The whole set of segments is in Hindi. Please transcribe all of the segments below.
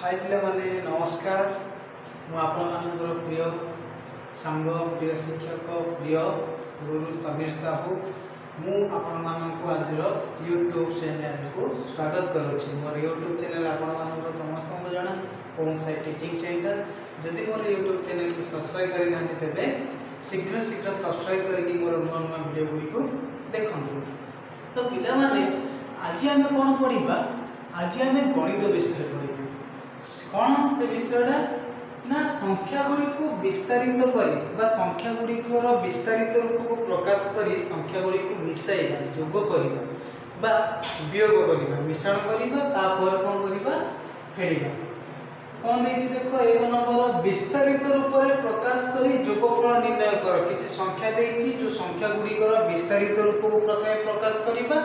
हाय पिला माने नमस्कार मु आपनकर प्रिय सांग प्रिय शिक्षक प्रिय गुरु समीर साहू मु आपण मानक आज यूट्यूब चैनल को स्वागत करुच्ची। मोर यूट्यूब चैनल आपण मानक समस्त को जाना ओम साई टीचिंग सेंटर। जदि मोर यूट्यूब चैनल को सब्सक्राइब करि ना तेबे शीघ्र शीघ्र सब्सक्राइब करके मोर नुआ नुआ वीडियो गुडी को देखंतु। तो पिला माने आज हम कोन पढिबा, आज हम गणित विषय पढिबा। कौन से विषयटा ना संख्या गुड़ी को विस्तारित करी संख्या गुड़ी विस्तारित रूप को प्रकाश करी संख्या गुड़ी को मिसाइबा जोग करबा वियोग करबा मिश्रण करबा तापर कोन करबा फेड़िबा। कौन देछि देखो एक नंबर विस्तारित रूप में प्रकाश करी जोगफल निर्णय कर। किछि संख्या देछि जो संख्या गुड़ी विस्तारित रूप को प्रथमे प्रकाश करबा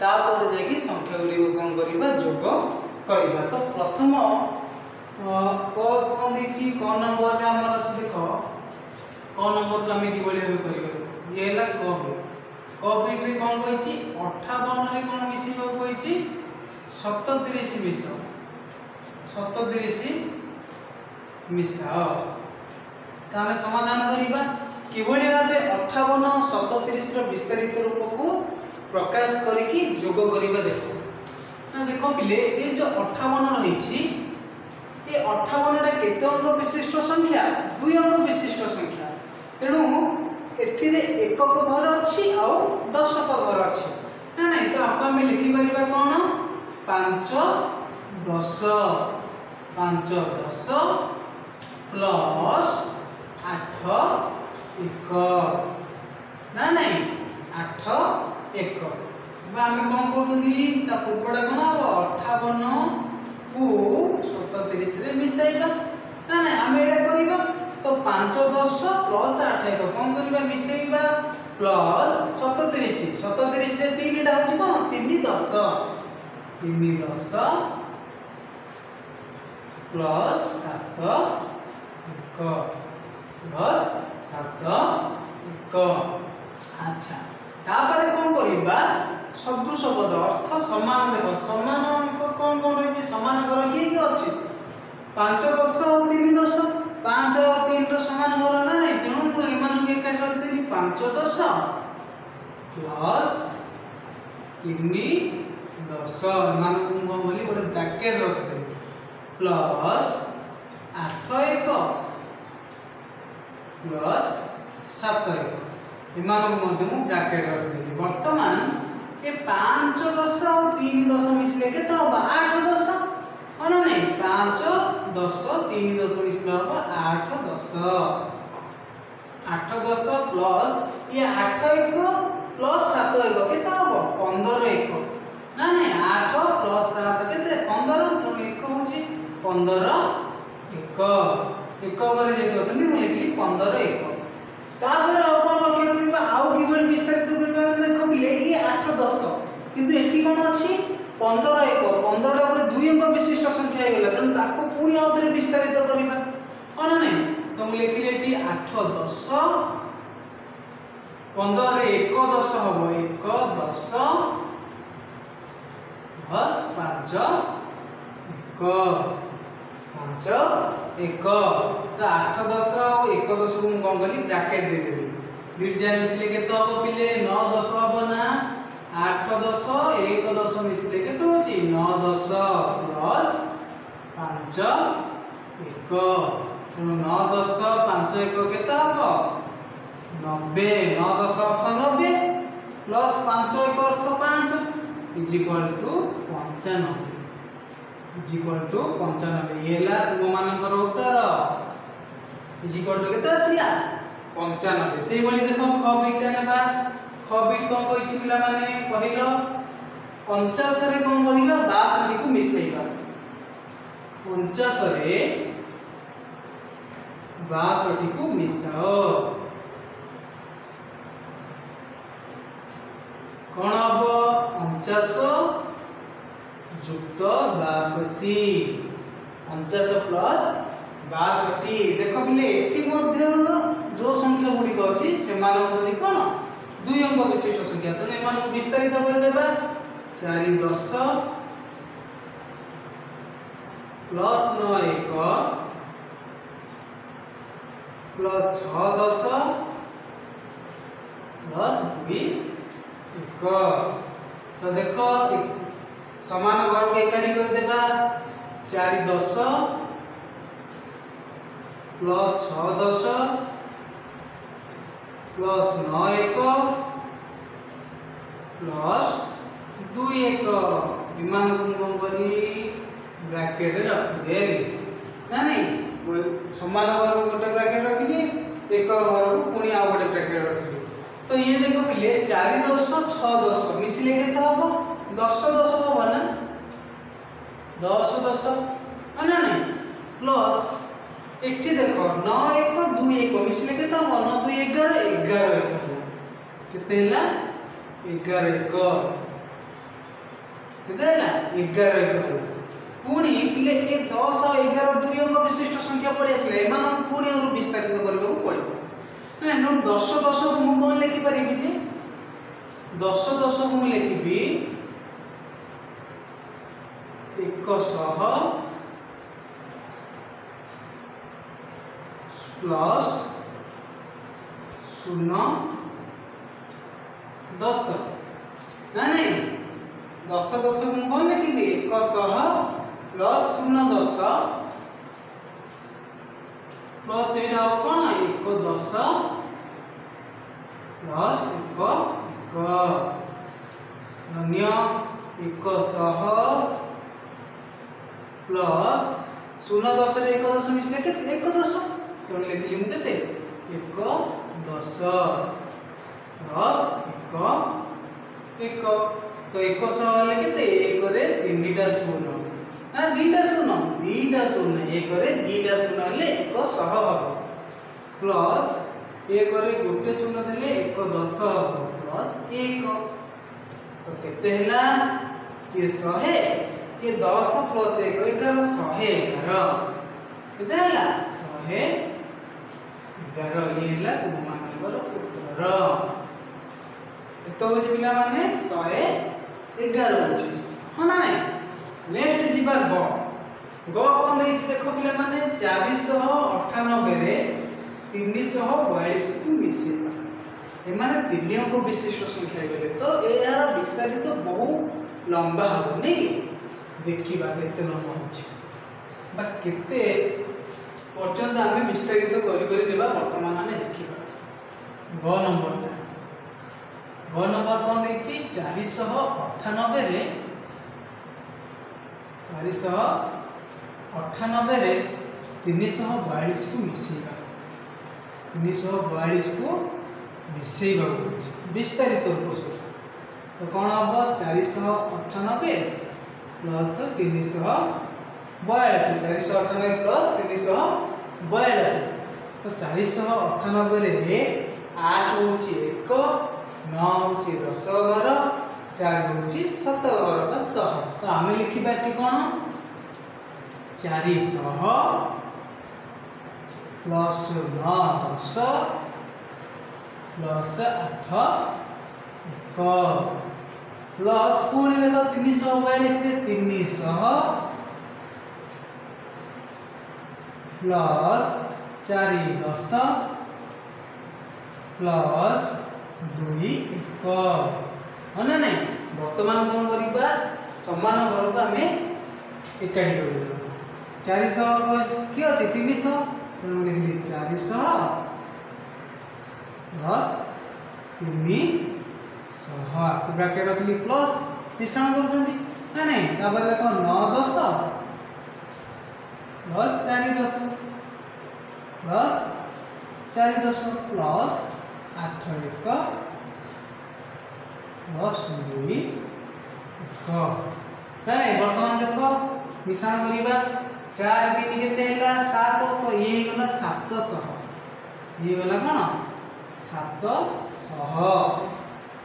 तापर जाकी संख्या गुड़ी को कोन करबा जोग करबा। तो प्रथम कौन देखिए कौन नंबर रे हमर अछि देखो कौन नंबर को हमें किबळे भाबे करबा। ये हला क बिट रे कौन कहिछि 58 रे कौन मिसिबो कहिछि 37 मिसाओ 37 मिसाओ। तो हमें समाधान करबा किबळे भाबे 58 37 रो विस्तारित रूप को प्रकाश करिकि जोग करबा। देखो ना देखो पिले ये जो 58 रही ये 58 टा केते अंक विशिष्ट संख्या 2 अंक विशिष्ट संख्या। तेणु एथिरे एकक घर अछि और दशक घर अछि ना नहीं। तो आपको हम लिखि परिबा कोन 5 10 5 10 प्लस 8 1 ना नहीं 8 1 आम कौन कर पूर्वटा कौन हम 58 को 37 रे मिसाइबा ना ना आम एटा करबा। तो 5 10 प्लस 8 1 कौन करबा मिसाइबा प्लस 37 37 रे 3 टा होची कोन 3 10 प्लस 7 1 प्लस 7 1। अच्छा तापर कौन करबा सदृश पद अर्थ समान। देखो समान अंक कौन कौन रही समान घर किए अच्छी 5 10 और 3 10 5 और 3 रो समान घर ना नहीं। तेणु मुझे एमान एकाठी रखिदेली 5 10 प्लस 3 10 मान को कौन बोली गोटे ब्रैकेट रखिदेली प्लस 8 1 प्लस 7 1 एमान को मध्य मु ब्रैकेट रखिदेली। वर्तमान ये 5 10 और 3 10 मिसले के तो 8 10 ना नहीं 5 10 3 10 मिसले होगा 8 10 8 10 प्लस ये 8 1 प्लस 7 1 केते होबो 15 1 ना नहीं 8 प्लस 7 केते 15 तो 1 होची 15 1 1 करे जेतो अछंती मु लिखली 15 1। तापर आ कोन लक्ष्य करबा आउ किबळ विस्तारित करबा। देखो बिले ये 8 10 किंतु एठी कोन अछि 15 1 15 टा गोटे 2 अंक विशिष्ट संख्या हे गेला तन ताको पुनी आउतरे विस्तारित करबा कोन नै। तो मु लिखली एठी 8 10 15 रे 1 10 हबो 1 10 प्लस 5 1 5 1 तो 8 10 और 1 10 को कौन कली ब्रैकेट दे देली बीट जा मिसले के तो अब पिले 9 10 हबो ना 8 10 1 10 मिसले के तो होची 9 10 प्लस 5 1 तो 9 10 5 1 केता हबो 90 9 10 अर्थ 90 प्लस 5 1 अर्थ 5 is equal to 95 is equal to 95। ये ला तुम मानकर उत्तर इज इक्वल टू केते आसिया 95। सेही बोली देखो ख बिटा नेबा ख बिट कोन कहिछि पिला माने कहिलो 50 रे कोन करिबा 62 को मिसेइबा 50 रे 62 को मिसाओ कोन हबो 49 जुक्त 62 50 प्लस 62। देखो पिले एठी मध्ये जो संख्या गुडी अछि से मान होनी कोन 2 अंक विशिष्ट संख्या। तो एमान विस्तारित कर देबा 4 10 प्लस 9 1 प्लस 6 10 प्लस 2 1। तो देखो समान घर को एकाठी कर देबा 4 10 प्लस 6 10 प्लस 9 1 प्लस 2 1 इमान को कौन करी ब्रैकेट रख दे ना नहीं समान घर को गोटे ब्रैकेट रखली एक घर को पुणी आ गोटे ब्रैकेट रखली। तो ये देखो पिले 4 10 6 10 मिसिले केते हबो 10 10 हबो ना 10 10 ना नहीं प्लस एठी देखो 9 1 2 1 मिसिले केते हबो 9 2 11 11 होला केते होला 11 1 केते होला 11 1 होला पुणी पिले ए 10 11 2 अंक विशिष्ट संख्या पड़े आसले एमान पुणी और विस्तारित करबा को पड़ो ना 10 10 को मु कोन लिखि परिबी जे 10 10 को मु लिखिबी 100 प्लस 0 10 ना नहीं 10 10 को मु कोन लिखिबी 100 प्लस 0 10 प्लस एटा हो कोन 1 10 प्लस 1 अन्य 100 प्लस 0 10 रे 1 10 मिसले के 1 10 तो लिखली मु केते 1 10 प्लस 1 1 तो 100 वाले केते 1 रे 3टा 0 ना 2टा 0 2टा 0 1 रे 2टा 0 ले 100 हबो प्लस 1 रे गोटे 0 देले 1 10 हबो प्लस 1 तो केते हला ये 100 ये 10 प्लस 1 11 111 केते हला 111 ये हला तुम मानकर उत्तर एतो हो पिला माने 111 होची हो ना नहीं नेक्स्ट जीवा ग कोन देई छी देखो पिला माने 498 रे 342 को मिसेबा ए माने तीन अंक विशिष्ट संख्या गले तो एया विस्तारित तो बहु लंबा हो नहीं देखिबा केते लंबा होची बा केते पर्यंत आमे विस्तारित करि करि नेबा वर्तमान आमे देखिबा ग नंबर कोन देई छी 498 रे 498 रे 342 को मिसेबा 342 को मिसेबा विस्तारित रूप से तो कौन हम 498 प्लस 342 498 प्लस 342 तो 498 रे 8 होची 1 9 होची 10 घर 4 होची 7 घर का 100 तो आमे लिखिबा टी कोन 400 प्लस 9 10 प्लस 8 1 प्लस पुणी देखो 342 रे 300 प्लस 4 10 प्लस 2 1 ना नहीं वर्तमान कौन करिबा समान घर को आमे एकाठी कर 400 की अछि 300 तो लिखली 400 प्लस 300 ब्रैकेट रखली प्लस मिश्रण करछंती ना नहीं तापर देखो 9 10 प्लस 4 10 प्लस 4 10 प्लस 8 1 प्लस 2 1 नहीं वर्तमान देखो मिश्रण करिबा 4 3 केते हैला 7 तो ये गला 700 ये गला कोन 700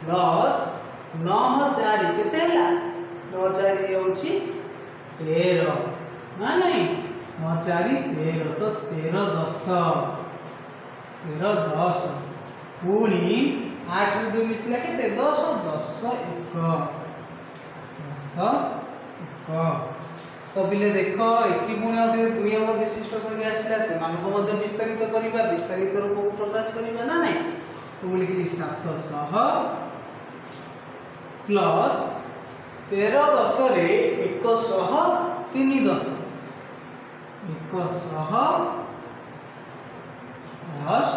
प्लस 9 4 केते हैला 9 4 ये होची 13 ना नहीं 9 4 13 तो 13 10 पुणी 8 रे 2 मिसला केते 10 10 1 10 1 तो पिले देख एकी पुणी अवधि दुई अंक विशिष्ट संख्या आसला से मानको मध्य विस्तारित करबा विस्तारित रूप को प्रकाश करबा ना नहीं तो बोले कि 700 प्लस 13 10 रे 103 10 100 प्लस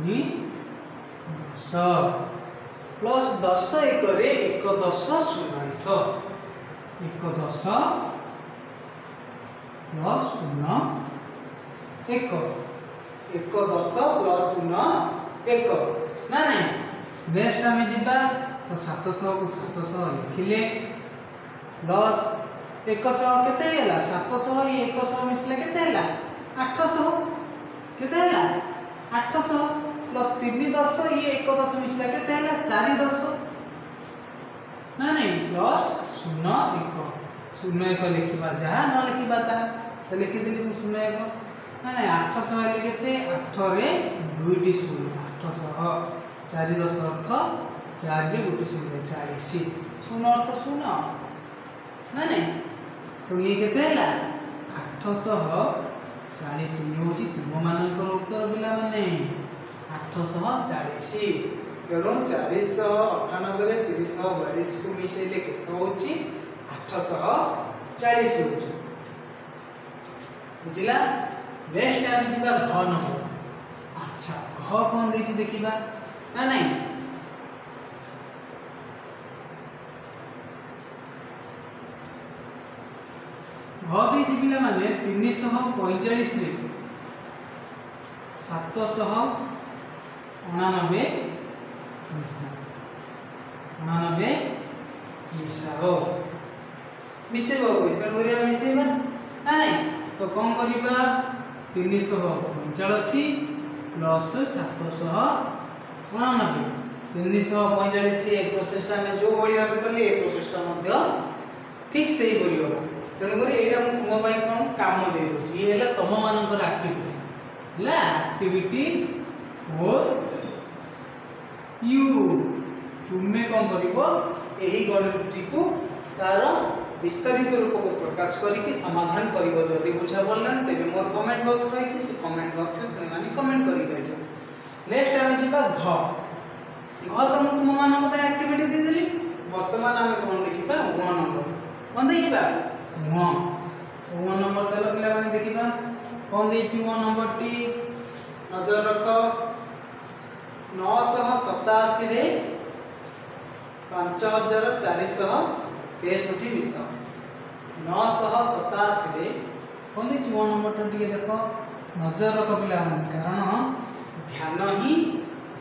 3 10 प्लस 10 1 रे 1 10 0 1 10 प्लस 0 1 1 10 प्लस 0 1 ना नहीं नेक्स्ट आम जीवा तो 700 को 700 लिखिले प्लस 100 केते हैला 700 ये 100 मिसले केते हैला 800 केते हैला 800 प्लस 3 10 ये 1 10 मिसले केते हैला 4 10 ना नहीं प्लस 0 1 0 1 लिखिबा जहा न लिखिबा ता तो लिखि दिली मु 0 1 ना नहीं 800 हेले केते 8 रे 2 टी 0 800 4 10 अर्थ 4 रे 1 0 40 0 अर्थ 0 ना नहीं तो ये केते हैला 840 ये होची तुम मानकर उत्तर पिला माने 840 तेणु 498 रे 342 को मिसेले केते होची 840 होची बुझिला नेक्स्ट टाइम जीवा घ नंबर अच्छा घ कोन देछि देखिबा ना नहीं घ देछि पिला माने 345 रे 789 मिसा 89 मिसाओ मिसेबो इधर करिया मिसेबा ना नहीं तो कौन करिबा 345 प्लस 789 345 ए प्रोसेसटा में जो बढिया पे करली ए प्रोसेसटा मध्य ठीक सही करियो तेणु करी एटा मु तुम पई कोन काम दे दोची ये हला तम मानकर एक्टिविटी हला एक्टिविटी फॉर यू तुमे कौन करिवो एही गणितटी को तार विस्तारित रूप को प्रकाश करके समाधान करिवो जदि बुझा पड़ला तेबे मोर कमेंट बॉक्स रही से कमेंट बॉक्स में तुम माने कमेंट करि परिजो नेक्स्ट आमे जिबा घ घ तो तुम मानक त एक्टिविटी दे देली वर्तमान आमे कोन देखिबा 1 नंबर कोन देखिबा 1 नंबर तले पिला माने देखिबा कोन देछि 1 नंबर टी नजर रख 987 रे 5463 मिस 987 रे कौन देछि 1 नंबर टा टिके देखो नजर रख पिला मन कारण ध्यान ही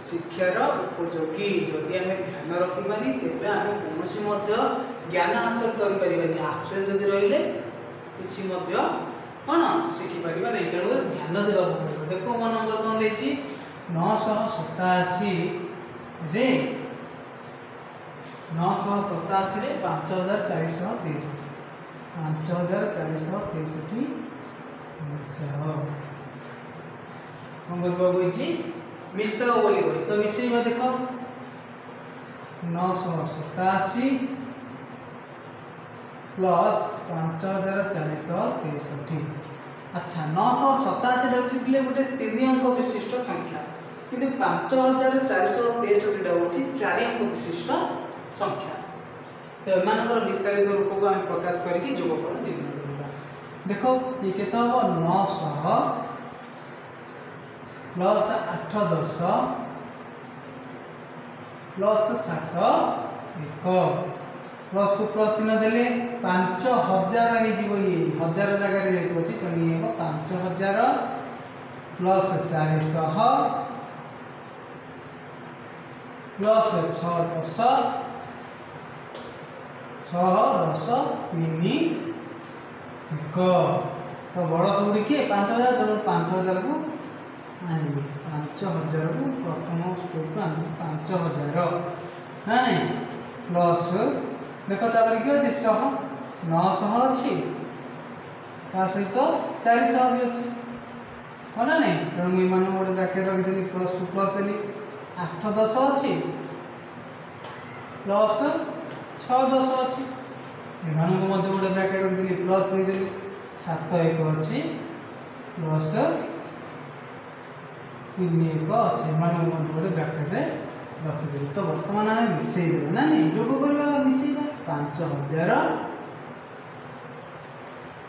शिक्षार उपयोगी जदि आम ध्यान रखिबानी तेबे आम कोनोसी मध्य ज्ञान हासिल कर परिबानी आब्सेंट जदि रहिले किछि मध्य कोन शिखि परिबा नै तेणु ध्यान देबा पड़ो देखो 1 नंबर कौन देछि 987 रे 987 रे 5463 5463 मिसाओ हम करबो कोइछि मिसाओ बोली कोइ तो मिसेइबा देखो 987 प्लस 5463 अच्छा 987 डछि पिले गोटे 3 अंक विशिष्ट संख्या किंतु 5463 टा होछि 4 अंक विशिष्ट संख्या तो एमानकर विस्तारित रूप को हम प्रकाश करके जोगफल निर्णय करबा देखो ये केते हो 900 प्लस 810 प्लस 7 1 प्लस को प्लस चिन्ह देले 5000 हे जीवो ये 1000 जगह रे लिखो छी तो ये हो 5000 प्लस 400 प्लस 610 3 1 तो बड़ सब किए 5000 तो 5000 को आनिबे 5000 को प्रथम स्टेप को आनिबे 5000 ना नहीं प्लस देखो तापर कि अछि 100 900 अछि ता सहित 400 भी अछि होना नहीं तो मुई मानो मोड ब्रैकेट रखि देली प्लस को प्लस देली 8 10 अछि प्लस 6 10 अछि एमानक मध्य गोटे ब्रैकेट रखिदेली प्लस देदेली 7 1 अच्छी प्लस 3 1 अच्छे एमानक मध्य गोटे ब्रैकेट रे रखिदेली। तो वर्तमान आम मिसेदेबा ना नहीं जोग करवा मिसेबा 5000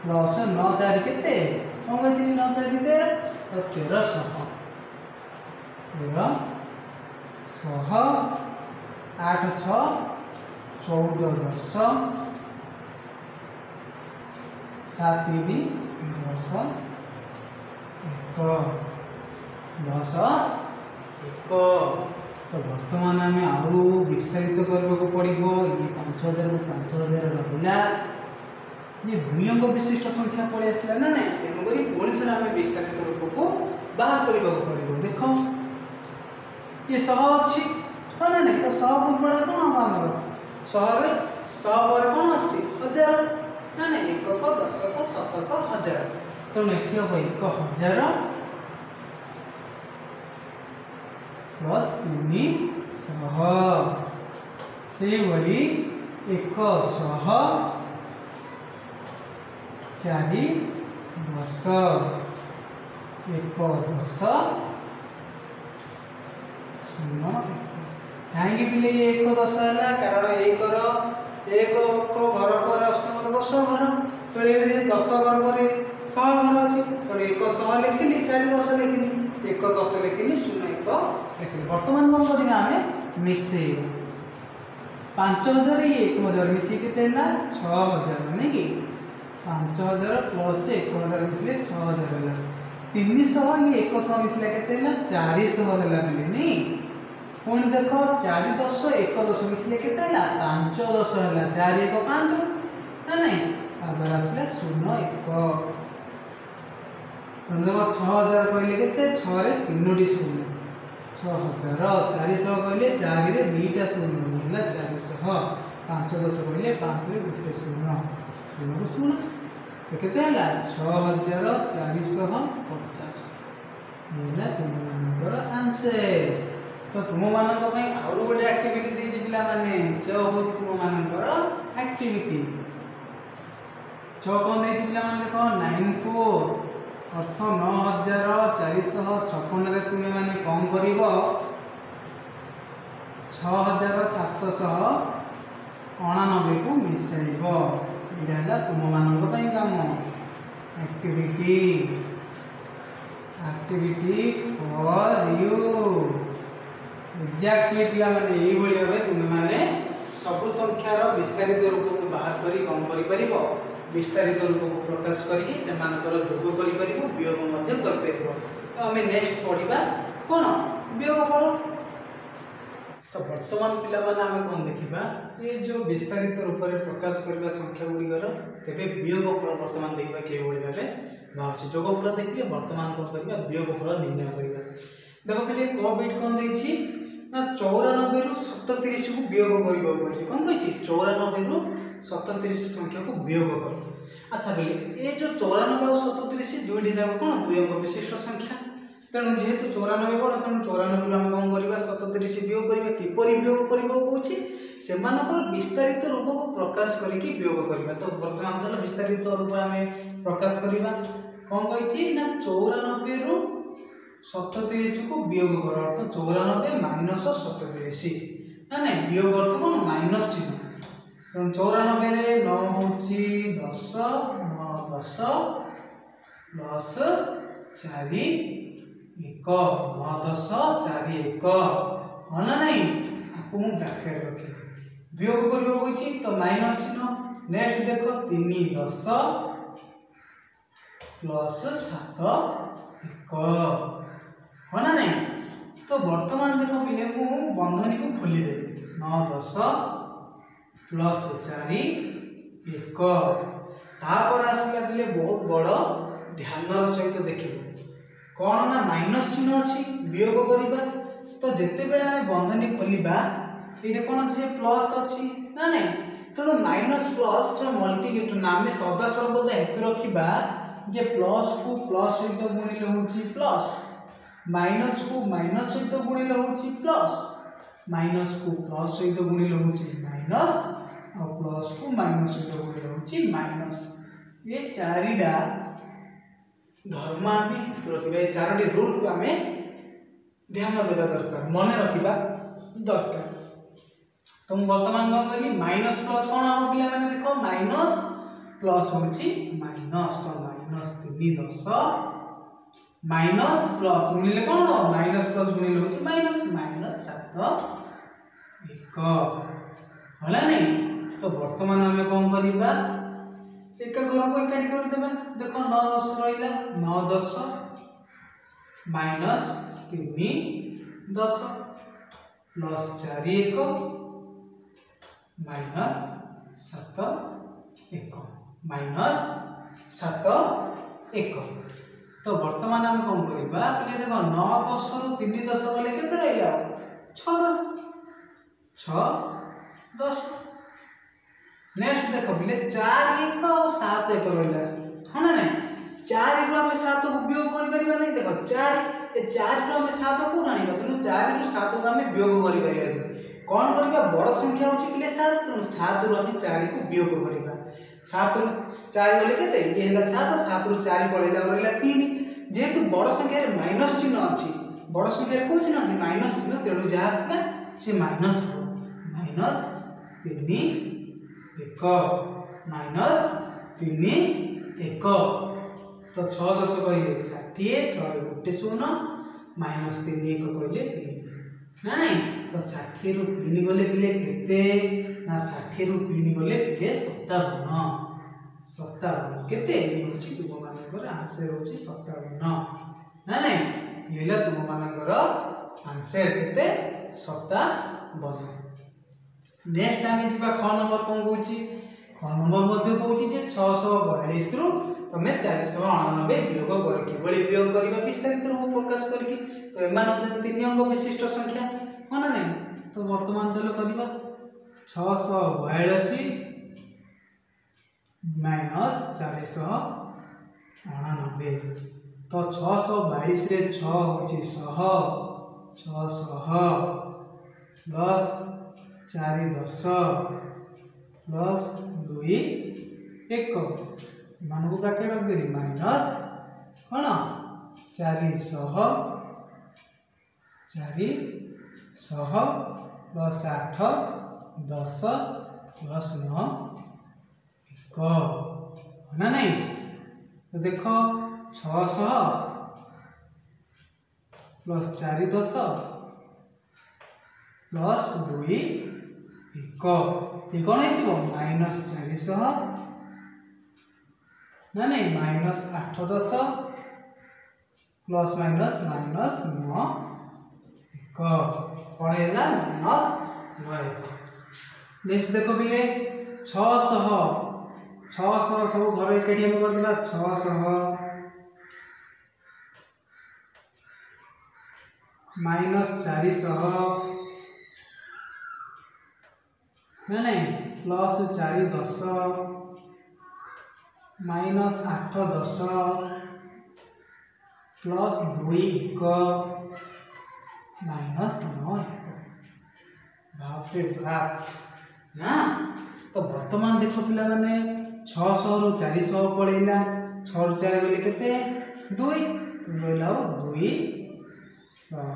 प्लस 9 4 केते कौन कहती 9 4 केते तो 1300 8 6 14 10 7 3 10 10 1। तो वर्तमान आम आउ विस्तारित करने को पड़ो ये 5000 5000 रहा ये दुई अंक विशिष्ट संख्या पड़े आसला ना ना तेणुक पुणी थे आम विस्तारित रूप को बाहर करने को पड़ो। देख ये 100 अच्छी हाँ ना नहीं तो 100 पूर्वड़ा कौन हम आमर 100 पर कौन अच्छी 1000 ना ना 1 को 10 को 7 को 1000 तेणु ये हम 1000 प्लस 300 से बड़ी 100 4 10 1 10 0 कहीं पिले 1 10 है कारण 1 को घर पर अष्टम 10 घर तो ये 10 घर पर 100 घर अच्छी तो 1 100 लिखिली 4 10 लिखिली 1 10 लिखिली 0 1 लिखिली। बर्तमान कौन करना आम मिसे 5000 ये 1000 मिसी के 6000 नहीं कि 5000 प्लस 1000 मिसले 6000 है 300 ये 100 मिसला के 400 है नहीं पुणी देख 4 10 1 10 मिसले के 5 10 है 4 1 5 ना नहीं आगे आसला 0 1 देख 6000 कहले के 6 रे 3टी 0 6000 400 कहले 4 रे 2टा 0 है 400 5 10 कहले 5 रे 1 0 0 को 0 तो केते हला 6450 ये तुम मानकर आंसर। तो तुम मानक आउ गोटे एक्टिविटी देछि पिला माने च हो तुम मानकर एक्टिविटी च कौन देछि पिला माने देखो 94 अर्थ 9456 रे तुम माने कौन करिवो 6789 को मिसाइबो इडा तुम मानक काम एक्टिविटी फॉर यू एक्जाक्टली पिला माने एई भली भाबे तुम माने सब संख्यार विस्तारित रूप को बाहर करी कम करि परिबो विस्तारित रूप को प्रकाश करी से मानकर जोग करि परिबो वियोग मध्य कर परिबो। तो हमें नेक्स्ट पढिबा कोन वियोग पढो। तो वर्तमान पिला माने हमें कोन देखिबा ये जो विस्तारित रूप रे प्रकाश करबा संख्या गुडी कर तेबे वियोग फल वर्तमान देखिबा के भली भाबे भावछि जोग फल देखिले वर्तमान कोन करबा वियोग फल निर्णय करबा। देखो पहले क बिट कोन देछि ना 94 रु 37 को वियोग करबा कहछि कोन कहछि 94 रु 37 संख्या को वियोग कर। अच्छा पहले ये जो 94 और 37 दुईटी जाक कोन दुई अंक विशिष्ट संख्या तेणु जेहेतु 94 बड़ तेणु 94 आम कौन करवा 37 वियोग करवा किपरि वियोग करबा कहछि से मानकर विस्तारित रूप को प्रकाश करके वियोग करवा। तो वर्तमान चल विस्तारित रूप आम प्रकाश करवा कौन कहछि ना 94 रु 37 को वियोग कर अर्थ 94 माइनस 37 ना नहीं वियोग अर्थ कौन माइनस चिन्ह तेणु 94 रे 9 होछि 10 9 10 प्लस 4 1 9 10 4 1 हाँ ना नहीं आपको मु ब्रैकेट रखी वियोग करबो कहछि तो माइनस चिन्ह नेक्स्ट देखो 3 10 प्लस 7 1 हाँ ना नहीं। तो वर्तमान देखो पिले मु बंधनी को खोली देली 9 10 प्लस 4 1 तापर आसला पिले बहुत बड़ ध्यान सहित देखिबो कौन ना माइनस चिन्ह अच्छी वियोग करवा। तो जिते बेले आम बंधनी खोलिबा ये कौन अच्छे प्लस अच्छी ना नहीं तेणु माइनस प्लस मल्टीप्लिकेटर ना आम सदा सर्वदा हेतु रखा जे प्लस को प्लस सहित गुणिले होची प्लस माइनस को माइनस सहित गुणिले होची प्लस माइनस को प्लस सहित गुणिले होची माइनस और प्लस को माइनस गुणे रोचे माइनस। ये चारिटा धर्म आम रखा, ये चारोटी रूल को आम ध्यान देवा दरकार, मन रखा दरकार। तो मुझे बर्तमान कौन करी माइनस प्लस कौन हम पिला मैंने देख माइनस प्लस हूँ माइनस, तो माइनस 3 10 माइनस प्लस गुणिले कौन हम माइनस प्लस गुणिले हूँ माइनस माइनस 7 1 है नहीं। तो बर्तमान आम कौन करवा एक घर को एकाठी करदे, देख 9 10 रहा 9 10 माइनस 3 10 प्लस 4 1 माइनस 7 1 माइनस 7 1। तो बर्तमान आम कौन करवा देख 9 10 रु 3 10 गले के रहा 6 10 6 10। नेक्स्ट देख बोले 4 1 और 7 1 रहा है ना नहीं। 4 रु आम 7 को वियोग कर नहीं, देख 4 रु आम 7 को आना तेणु 4 रु 7 को आम वियोग कर कौन करवा बड़ संख्या होची कि 7 तेणु 7 रु आम 4 को वियोग करवा 7 रु 4 गले के ये 7 7 रु 4 पड़ेगा रहा 3। जेहेतु बड़ संख्या माइनस चिन्ह अच्छी, बड़ संख्या कौ चिन्ह अच्छी माइनस चिन्ह, तेणु जहाँ आसला सी माइनस माइनस 3 1 माइनस 3 1। तो 6 10 कहले 60 6 गोटे 0 माइनस 3 1 कहले 3 ना नहीं। तो 60 रु 3 गले पिले केते ना 60 रु 3 गले पिले 57 57 केते होची तुम मानकर आंसर होची 57 ना नहीं। ये तुम मानकर आंसर केते 57। नेक्स्ट आम जा ख नंबर कौन कौन ख नंबर कौन जे 642 रु तुम 499 वियोग कर कि वियोग करवा विस्तारित रूप प्रकाश करके। तो एम हूँ 3 अंक विशिष्ट संख्या है ना नहीं। तो वर्तमान चलो करवा 642 माइनस 499। तो 642 रे 6 होची 100 600 प्लस 4 10 प्लस 2 1 मान को ब्रैकेट रख देली माइनस कौन 400 प्लस 8 10 प्लस 9 1 ना नहीं। तो देख 600 प्लस 4 10 प्लस 2 1 ये कौन है माइनस 400 ना नहीं माइनस 8 10 प्लस माइनस माइनस 9 1 कौन है माइनस 9 1। नेक्स्ट देखो बिले 600 सब घर एक कर दिला 600 माइनस 400 ना नहीं प्लस 4 10 माइनस 8 10 प्लस 2 1 माइनस 9 1। बाप रे बाप ना। तो वर्तमान देखो पिला माने 600 रु 400 पड़ेगा 6 रु 4 गले केते 2 रहा 200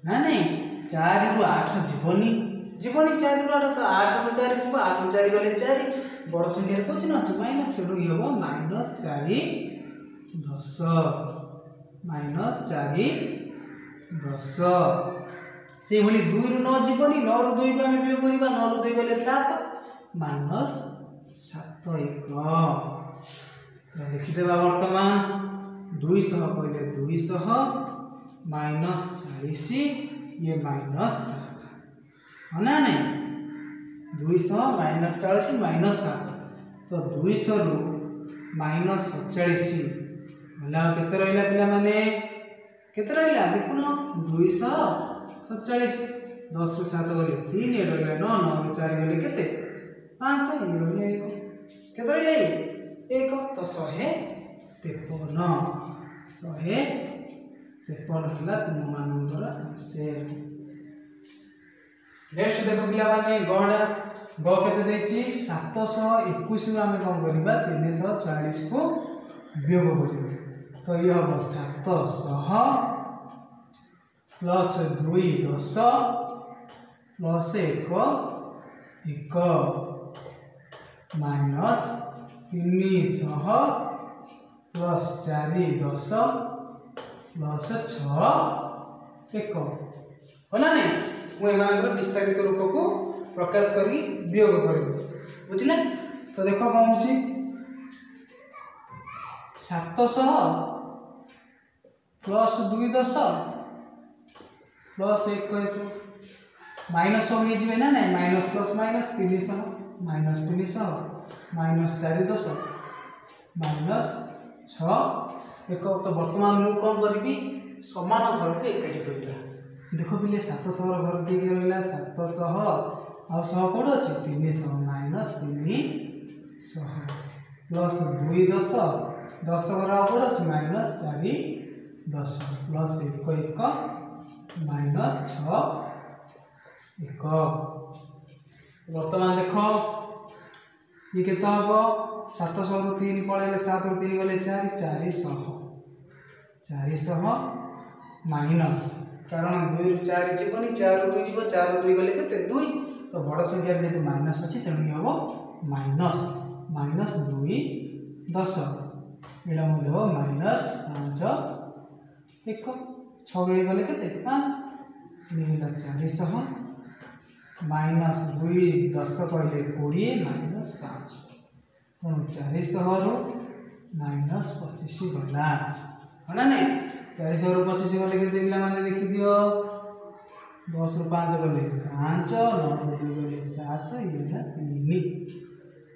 ना नहीं 4 रु 8 जीवनी 4 रु 8 तो 8 रु 4 जीव 8 रु 4 गले 4 बड़ संख्या को चिन्ह अछि माइनस से ये हम माइनस 4 10 माइनस 4 10 से भली 2 रु 9 जीवनी 9 रु 2 को आम वियोग करबा 9 रु 2 गले 7 माइनस 7 1 लिखिदेवा। वर्तमान 200 कहले 200 माइनस 40 ये माइनस 7 है ना नहीं 200 माइनस 40 माइनस 7। तो 200 रु माइनस 47 केते रहिला पिला माने केते रहिला देखुन 247 10 रु 7 गले 3 ये रहिला 9 9 रु 4 गले केते 5 ये रहिला 1 केते रहिला 1 तो 153 होला तुम मानकर आंसर। नेक्स्ट देखो पिला माने गणा ग केते देछि 721 रु आमे कोन करबा 340 को वियोग करबा तो ये हम 700 plus 2 10 plus 1 1 minus 300 plus 4 10 plus 6 1 होला नहीं मु एमानकर विस्तारित रूप को प्रकाश करी वियोग करबो बुझिले तो देखो कोन होची 700 प्लस 2 10 प्लस 1 माइनस हो जीवे ना नहीं minus plus minus 300 minus 300 minus 4 10 minus 6 1 तो वर्तमान मु कौन करी समान घर को एकाठी करबा देखो पिले 700 घर के रहला 700 आ 100 कोड अछि 300 माइनस 300 प्लस 2 10 10 घर कोड अछि माइनस 4 10 प्लस 1 1 माइनस 6 1 वर्तमान देखो ये केता हो 700 रु 3 पळेले 7 रु 3 गले 4 400 माइनस कारण 2 रु 4 जीवनी 4 रु 2 जीव 4 रु 2 गले केते 2 तो बड़ संख्या रे जेतु माइनस अछि तेनु ये हो माइनस माइनस 2 10 एडा मध्ये हो माइनस 5 1 6 रे गले केते 5 मिला 400 माइनस 2 10 कहले 20 माइनस 5 तो 400 रु माइनस 25 गला है ना 400 रु 25 गले के पिला माने देखि दियो 10 रु 5 गले 5 9 रु 2 गले 7 ये ना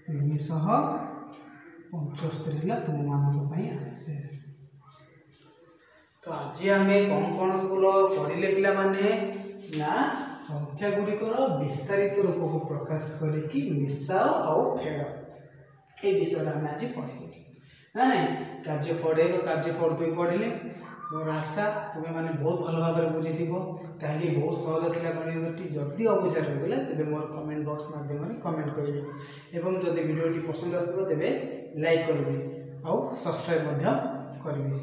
375 ला तुम मानक पई आंसर तो आज हमें कौन कौन सब पढ़िले पिला माने ना संख्या गुड़िकर विस्तारित रूप को प्रकाश करिकी मिसाओ आउ फेड़ ये विषय आम आज पढ़े ना नहीं कार्य पढ़े कार्य पढ़ पढ़िले मोर आशा तुम्हें मैंने बहुत भल भाव में बुझी कहीं बहुत सहज था गणित जदि अबुझा रही तेज मोर कमेंट बॉक्स माध्यम कमेंट करेंगे एवं जदि वीडियोटी पसंद आसो तेज लाइक करेंगे आउ सब्सक्राइब करेंगे।